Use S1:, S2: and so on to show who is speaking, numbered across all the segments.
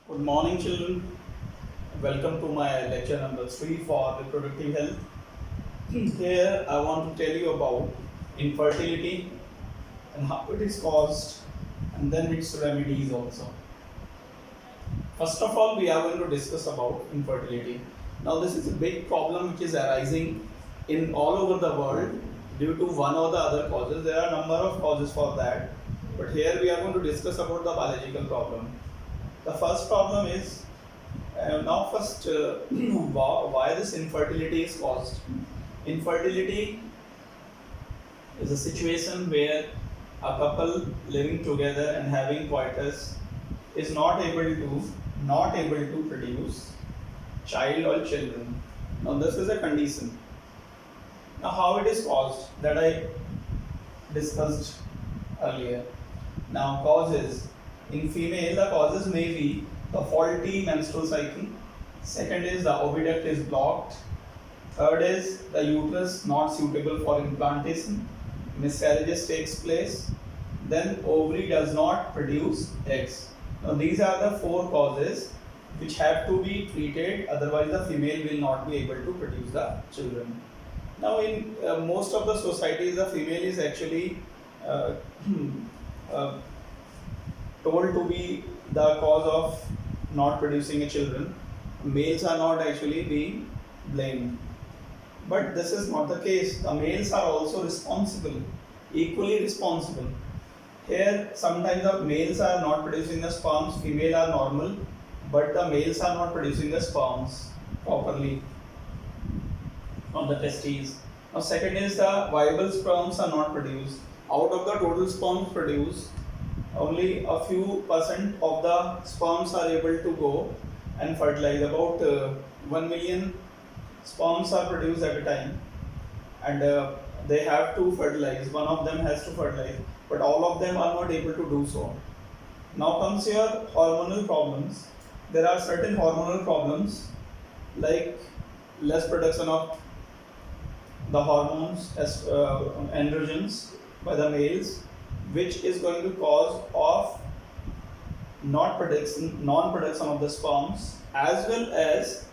S1: Good morning, children. Welcome to my lecture number 3 for reproductive health. Here, I want to tell you about infertility and how it is caused, and then its remedies also. First of all, we are going to discuss about infertility. Now, this is a big problem which is arising in all over the world due to one or the other causes. There are a number of causes for that, but here we are going to discuss about the biological problem. The first problem is why this infertility is caused. Infertility is a situation where a couple living together and having coitus is not able to produce child or children. Now this is a condition. Now how it is caused that I discussed earlier. Now causes in female, the causes may be the faulty menstrual cycle. Second is the oviduct is blocked. Third is the uterus not suitable for implantation. Miscarriages takes place. Then ovary does not produce eggs. Now these are the four causes which have to be treated, otherwise the female will not be able to produce the children. Now in most of the societies, the female is actually uh, uh, told to be the cause of not producing a children. Males are not actually being blamed. But this is not the case. The males are also responsible, equally responsible. Here, sometimes the males are not producing the sperms, female are normal, but the males are not producing the sperms properly from the testes. Now, second is the viable sperms are not produced. Out of the total sperms produced, only a few percent of the sperms are able to go and fertilize. About 1 million sperms are produced at a time, and they have to fertilize. One of them has to fertilize, but all of them are not able to do so. Now comes your hormonal problems. There are certain hormonal problems like less production of the hormones as androgens by the males, which is going to cause of non-production of the sperms, as well as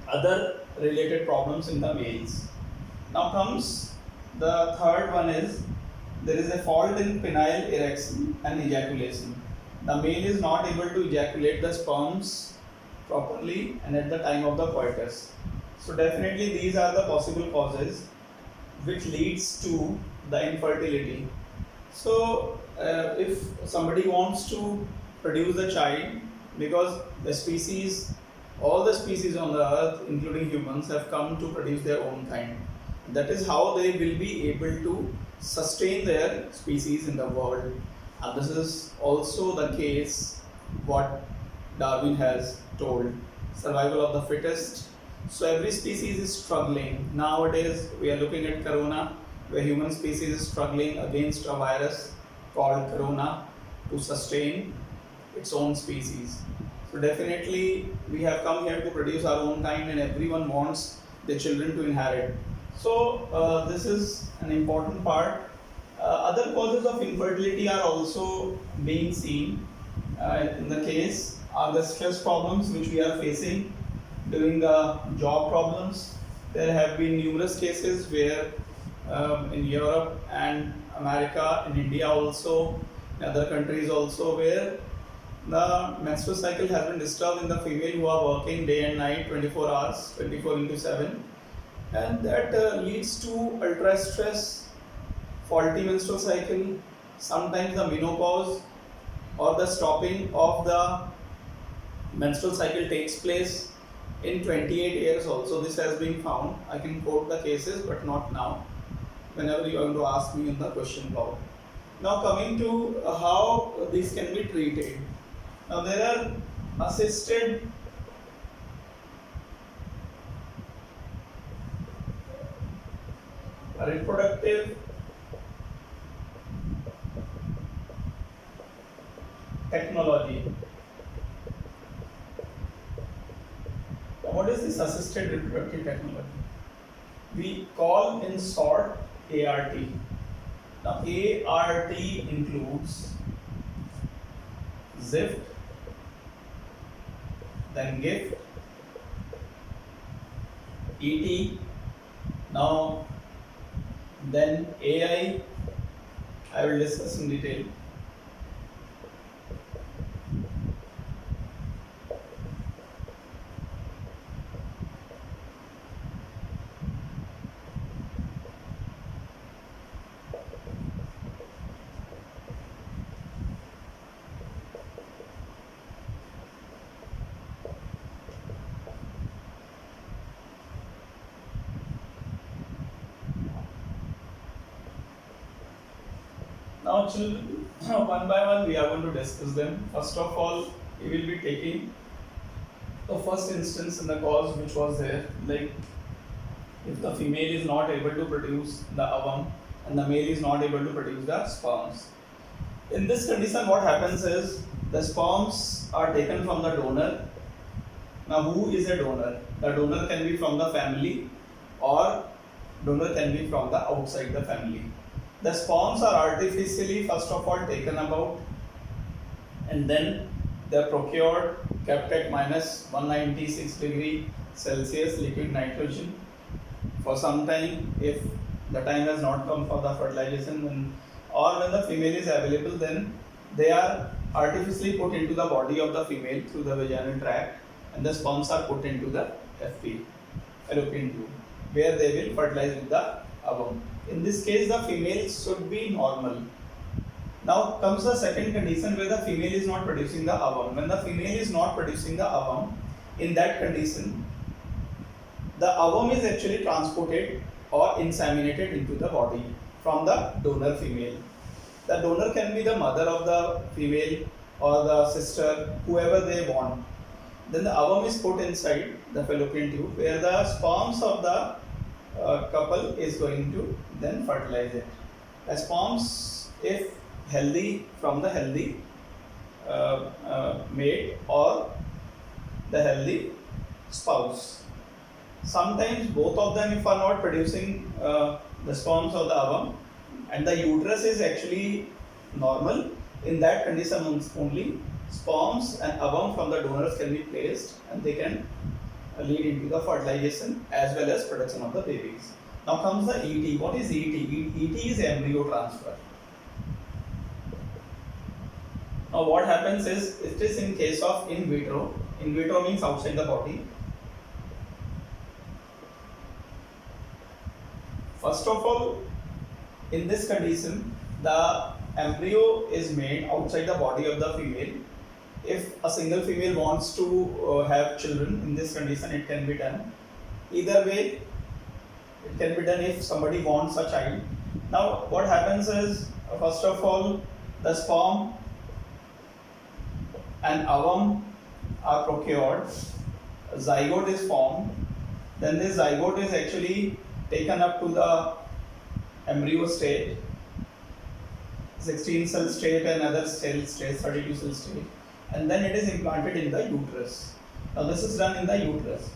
S1: other related problems in the males. Now comes the third one is there is a fault in penile erection and ejaculation. The male is not able to ejaculate the sperms properly and at the time of the coitus. So definitely these are the possible causes which leads to the infertility. So if somebody wants to produce a child, because all the species on the earth, including humans, have come to produce their own kind. That is how they will be able to sustain their species in the world. And this is also the case what Darwin has told, survival of the fittest. So every species is struggling. Nowadays we are looking at corona, where human species is struggling against a virus called corona to sustain its own species. So definitely we have come here to produce our own kind, and everyone wants their children to inherit. So this is an important part. Other causes of infertility are also being seen. In the case are the stress problems which we are facing during the job problems. There have been numerous cases where in Europe and America, in India also, in other countries also, where the menstrual cycle has been disturbed in the female who are working day and night, 24 hours, 24 into 7, and that leads to ultra stress, faulty menstrual cycle, sometimes the menopause or the stopping of the menstrual cycle takes place in 28 years also. This has been found. I can quote the cases, but not now, whenever you are going to ask me in the question block. Now coming to how this can be treated. Now there are assisted reproductive technology. Now, what is this assisted reproductive technology? We call in short ART. Now ART includes ZIFT, then gift, ET. Now then I will discuss in detail. Now children, one by one we are going to discuss them. First of all, we will be taking the first instance in the cause which was there, like if the female is not able to produce the ovum and the male is not able to produce the sperms. In this condition, what happens is the sperms are taken from the donor. Now, who is a donor? The donor can be from the family or donor can be from the outside the family. The sperms are artificially first of all taken about and then they are procured, kept at minus 196 degree Celsius liquid nitrogen for some time. If the time has not come for the fertilization, or when the female is available, then they are artificially put into the body of the female through the vaginal tract, and the sperms are put into the FP, fallopian tube, where they will fertilize with the ovum. In this case, the female should be normal. Now comes the second condition where the female is not producing the ovum. When the female is not producing the ovum, in that condition, the ovum is actually transported or inseminated into the body from the donor female. The donor can be the mother of the female or the sister, whoever they want. Then the ovum is put inside the fallopian tube where the sperms of the couple is going to then fertilize it. The sperms, if healthy, from the healthy mate or the healthy spouse. Sometimes both of them, if are not producing the sperms or the ovum, and the uterus is actually normal, in that condition only sperms and ovum from the donors can be placed and they can lead into the fertilization as well as production of the babies. Now comes the ET. What is ET? ET is embryo transfer. Now what happens is, it is in case of in vitro. In vitro means outside the body. First of all, in this condition, the embryo is made outside the body of the female. If a single female wants to have children, in this condition it can be done. Either way, it can be done if somebody wants a child. Now what happens is, first of all, the sperm and ovum are procured, a zygote is formed, then this zygote is actually taken up to the embryo state, 16 cell state and other cell states, 32 cell state, and then it is implanted in the uterus. Now this is done in the uterus.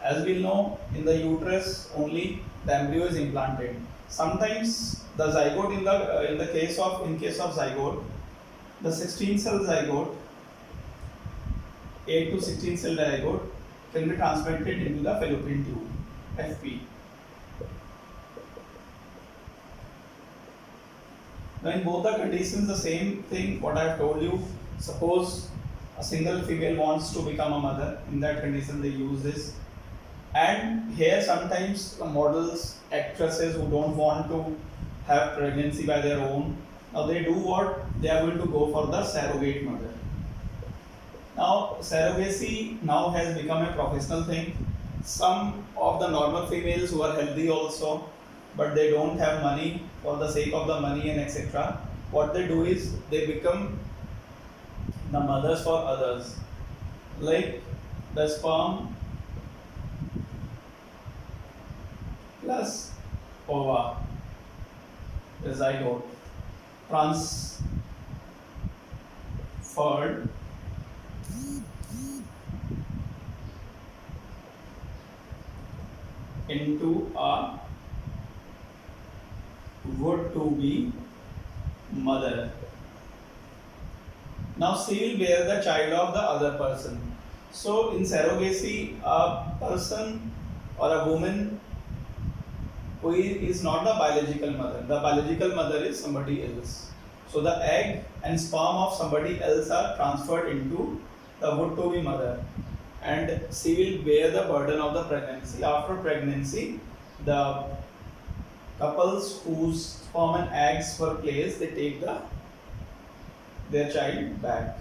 S1: As we know, in the uterus only the embryo is implanted. Sometimes the zygote in case of zygote, the 16 cell zygote, 8 to 16 cell zygote can be transmitted into the fallopian tube, FP. Now in both the conditions, the same thing what I have told you. Suppose a single female wants to become a mother, in that condition they use this. And here sometimes the models, actresses who don't want to have pregnancy by their own, now they do what? They are going to go for the surrogate mother. Now surrogacy now has become a professional thing. Some of the normal females who are healthy also, but they don't have money, for the sake of the money and etc., what they do is they become the mothers for others. Like the sperm plus ova, the zygote, transferred into a would to be mother. Now she will bear the child of the other person. So in surrogacy, a person or a woman who is not the biological mother, the biological mother is somebody else. So the egg and sperm of somebody else are transferred into the would-to-be mother, and she will bear the burden of the pregnancy. After pregnancy, the couples whose sperm and eggs were placed, they take their child back.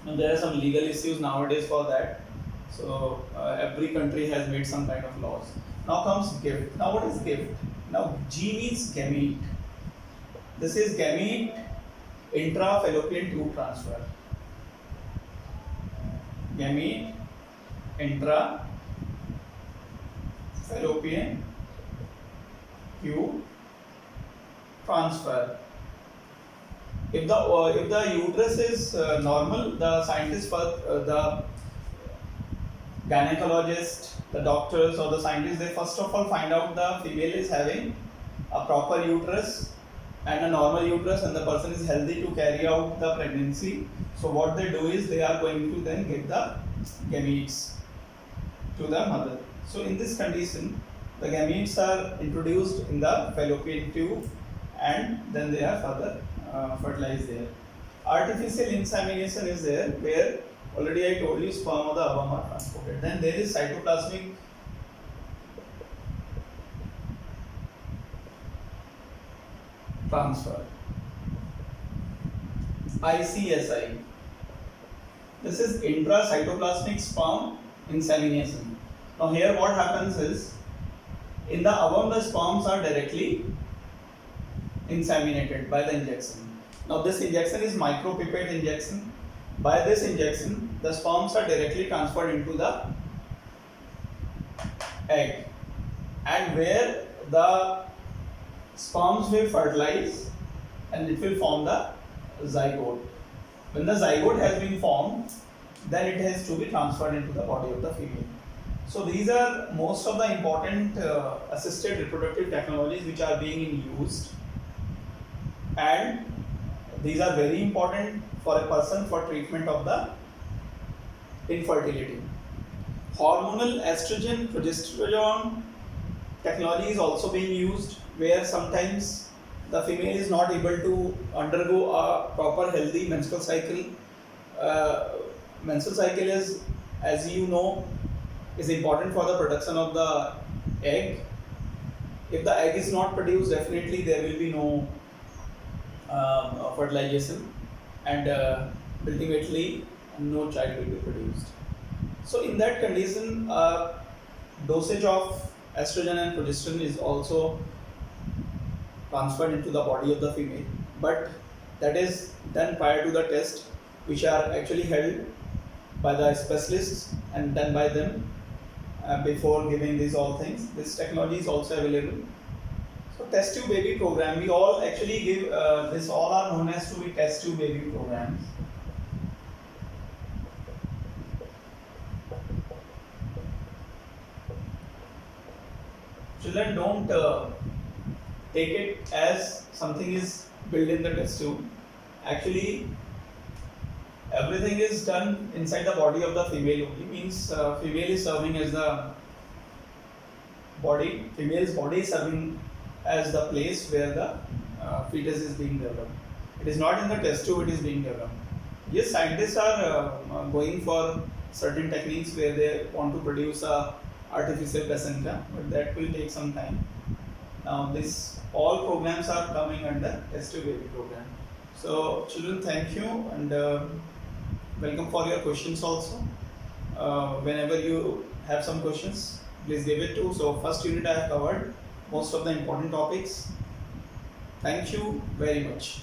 S1: Now there are some legal issues nowadays for that. So every country has made some kind of laws. Now comes gift. Now what is gift? Now G means gamete. This is gamete intra-fallopian tube transfer. Gamete intra-fallopian tube transfer. If the uterus is normal, the scientist, the gynecologist, the doctors or the scientists, they first of all find out the female is having a proper uterus and a normal uterus, and the person is healthy to carry out the pregnancy. So what they do is they are going to then give the gametes to the mother. So in this condition, the gametes are introduced in the fallopian tube and then they are further fertilized there. Artificial insemination is there, where already I told you sperm or the ovum are transported. Then there is cytoplasmic transfer, ICSI. This is intracytoplasmic sperm insemination. Now here what happens is, in the ovum the sperms are directly inseminated by the injection. Now this injection is micropipette injection. By this injection, the sperms are directly transferred into the egg, and where the sperms will fertilize and it will form the zygote. When the zygote has been formed, then it has to be transferred into the body of the female. So these are most of the important assisted reproductive technologies which are being used, and these are very important for a person for treatment of the infertility. Hormonal estrogen, progesterone technology is also being used, where sometimes the female is not able to undergo a proper healthy menstrual cycle. Menstrual cycle is, as you know, is important for the production of the egg. If the egg is not produced, definitely there will be no fertilization, and ultimately no child will be produced. So in that condition, dosage of estrogen and progesterone is also transferred into the body of the female, but that is done prior to the test, which are actually held by the specialists and done by them before giving these all things. This technology is also available. So test tube baby program, we all actually give this, all are known as to be test tube baby programs. Children, don't take it as something is built in the test tube. Actually, everything is done inside the body of the female only. Means female is serving as the body. Female's body is serving as the place where the fetus is being developed. It is not in the test tube, it is being developed. Yes, scientists are going for certain techniques where they want to produce a artificial placenta, but that will take some time. Now this all programs are coming under test tube baby program. So children, thank you, and welcome for your questions also. Whenever you have some questions, please give it to. So first unit I have covered most of the important topics. Thank you very much.